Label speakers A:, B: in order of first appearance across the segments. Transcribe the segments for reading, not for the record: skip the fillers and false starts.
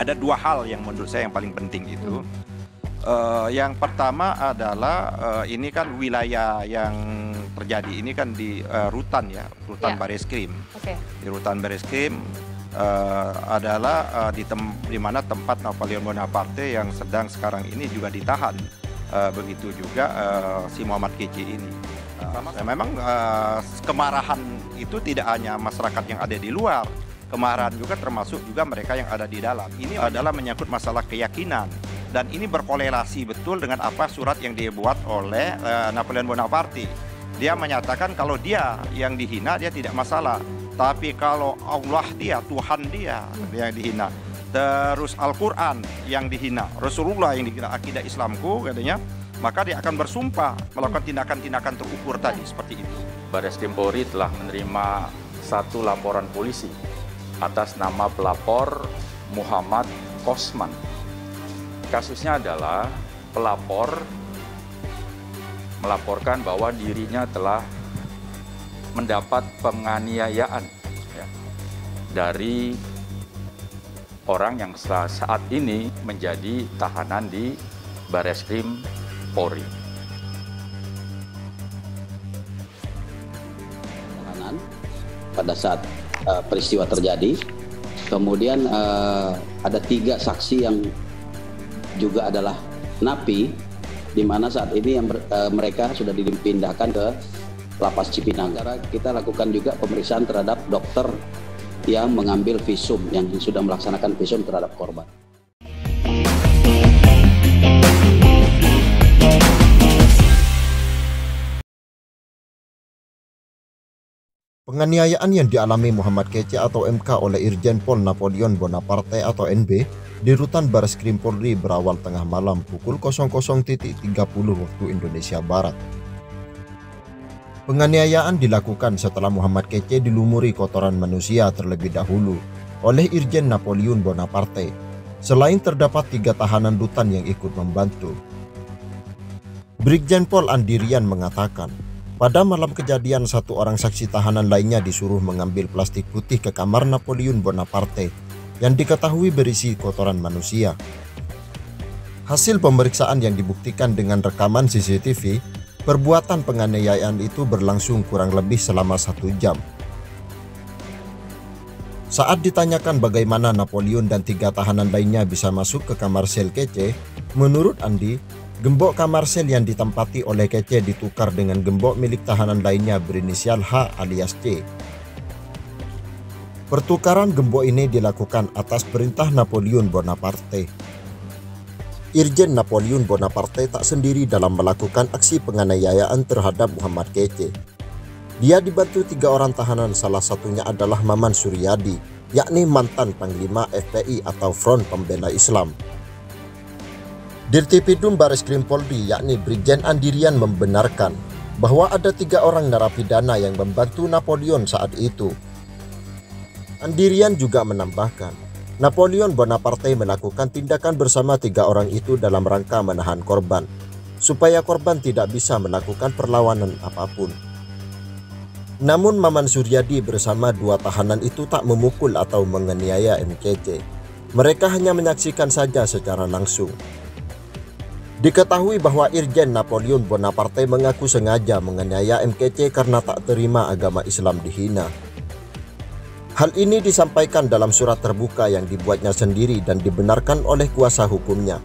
A: ada dua hal yang menurut saya yang paling penting itu. Yang pertama adalah ini kan wilayah yang terjadi ini kan di rutan ya, rutan Bareskrim. Di rutan Bareskrim adalah di mana tempat Napoleon Bonaparte yang sedang sekarang ini juga ditahan. Begitu juga si Muhammad Kece ini. Memang kemarahan itu tidak hanya masyarakat yang ada di luar, kemarahan juga termasuk juga mereka yang ada di dalam. Ini adalah menyangkut masalah keyakinan. Dan ini berkorelasi betul dengan apa surat yang dibuat oleh Napoleon Bonaparte. Dia menyatakan kalau dia yang dihina dia tidak masalah. Tapi kalau Allah dia, Tuhan dia yang dihina. Terus Al-Quran yang dihina, Rasulullah yang dihina, akidah Islamku katanya, maka dia akan bersumpah melakukan tindakan-tindakan terukur tadi seperti itu.
B: Bareskrim Polri telah menerima satu laporan polisi atas nama pelapor Muhammad Kosman. Kasusnya adalah pelapor melaporkan bahwa dirinya telah mendapat penganiayaan dari orang yang saat ini menjadi tahanan di Bareskrim Polri.
C: Tahanan pada saat peristiwa terjadi, kemudian ada 3 saksi yang juga adalah napi, di mana saat ini yang mereka sudah dipindahkan ke Lapas Cipinang. Kita lakukan juga pemeriksaan terhadap dokter yang mengambil visum, yang sudah melaksanakan visum terhadap korban.
D: Penganiayaan yang dialami Muhammad Kece atau MK oleh Irjen Pol Napoleon Bonaparte atau NB di rutan Bareskrim Polri berawal tengah malam pukul 00.30 waktu Indonesia Barat. Penganiayaan dilakukan setelah Muhammad Kece dilumuri kotoran manusia terlebih dahulu oleh Irjen Napoleon Bonaparte. Selain terdapat 3 tahanan rutan yang ikut membantu. Brigjen Pol Andirian mengatakan, pada malam kejadian 1 orang saksi tahanan lainnya disuruh mengambil plastik putih ke kamar Napoleon Bonaparte yang diketahui berisi kotoran manusia. Hasil pemeriksaan yang dibuktikan dengan rekaman CCTV, perbuatan penganiayaan itu berlangsung kurang lebih selama 1 jam. Saat ditanyakan bagaimana Napoleon dan 3 tahanan lainnya bisa masuk ke kamar sel Kece, menurut Andi, gembok kamar sel yang ditempati oleh Kece ditukar dengan gembok milik tahanan lainnya berinisial H alias C. Pertukaran gembok ini dilakukan atas perintah Napoleon Bonaparte. Irjen Napoleon Bonaparte tak sendiri dalam melakukan aksi penganiayaan terhadap Muhammad Kece. Dia dibantu 3 orang tahanan, salah satunya adalah Maman Suryadi, yakni mantan Panglima FPI atau Front Pembela Islam. Dirtipidum Bareskrim Polri yakni Brigjen Andirian membenarkan bahwa ada 3 orang narapidana yang membantu Napoleon saat itu. Andirian juga menambahkan, Napoleon Bonaparte melakukan tindakan bersama 3 orang itu dalam rangka menahan korban, supaya korban tidak bisa melakukan perlawanan apapun. Namun Maman Suryadi bersama 2 tahanan itu tak memukul atau menganiaya MKC. Mereka hanya menyaksikan saja secara langsung. Diketahui bahwa Irjen Napoleon Bonaparte mengaku sengaja menganiaya MKC karena tak terima agama Islam dihina. Hal ini disampaikan dalam surat terbuka yang dibuatnya sendiri dan dibenarkan oleh kuasa hukumnya.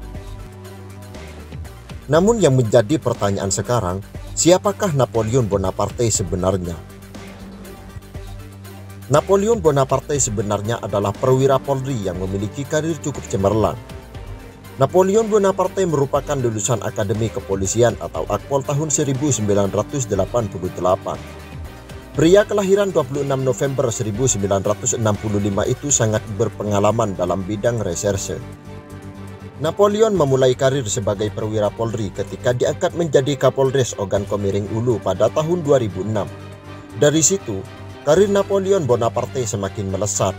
D: Namun yang menjadi pertanyaan sekarang, siapakah Napoleon Bonaparte sebenarnya? Napoleon Bonaparte sebenarnya adalah perwira Polri yang memiliki karir cukup cemerlang. Napoleon Bonaparte merupakan lulusan Akademi Kepolisian atau Akpol tahun 1988. Pria kelahiran 26 November 1965 itu sangat berpengalaman dalam bidang reserse. Napoleon memulai karir sebagai perwira Polri ketika diangkat menjadi Kapolres Ogan Komering Ulu pada tahun 2006. Dari situ, karir Napoleon Bonaparte semakin melesat.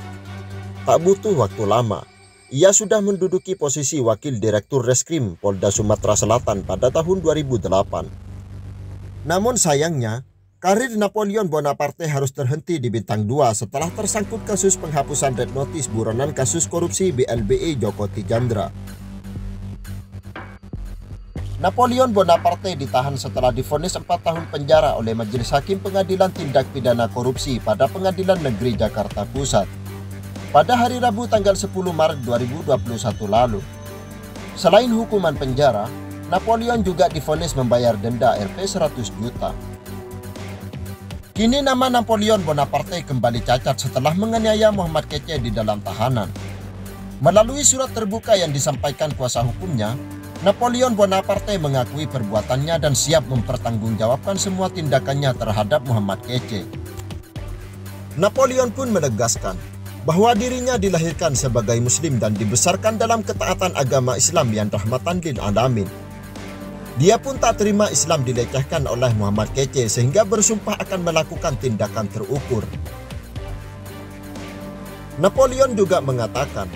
D: Tak butuh waktu lama, ia sudah menduduki posisi Wakil Direktur Reskrim Polda Sumatera Selatan pada tahun 2008. Namun sayangnya, Karir Napoleon Bonaparte harus terhenti di bintang 2 setelah tersangkut kasus penghapusan red notice buronan kasus korupsi BLBI Joko Tijandra. Napoleon Bonaparte ditahan setelah divonis 4 tahun penjara oleh Majelis Hakim Pengadilan Tindak Pidana Korupsi pada Pengadilan Negeri Jakarta Pusat pada hari Rabu tanggal 10 Maret 2021 lalu. Selain hukuman penjara, Napoleon juga divonis membayar denda Rp 100 juta. Kini nama Napoleon Bonaparte kembali cacat setelah menganiaya Muhammad Kece di dalam tahanan. Melalui surat terbuka yang disampaikan kuasa hukumnya, Napoleon Bonaparte mengakui perbuatannya dan siap mempertanggungjawabkan semua tindakannya terhadap Muhammad Kece. Napoleon pun menegaskan bahwa dirinya dilahirkan sebagai Muslim dan dibesarkan dalam ketaatan agama Islam yang rahmatan lil alamin. Dia pun tak terima Islam dilecehkan oleh Muhammad Kece sehingga bersumpah akan melakukan tindakan terukur. Napoleon juga mengatakan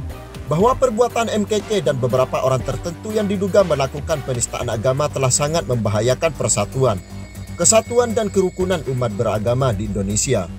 D: bahwa perbuatan MKC dan beberapa orang tertentu yang diduga melakukan penistaan agama telah sangat membahayakan persatuan, kesatuan dan kerukunan umat beragama di Indonesia.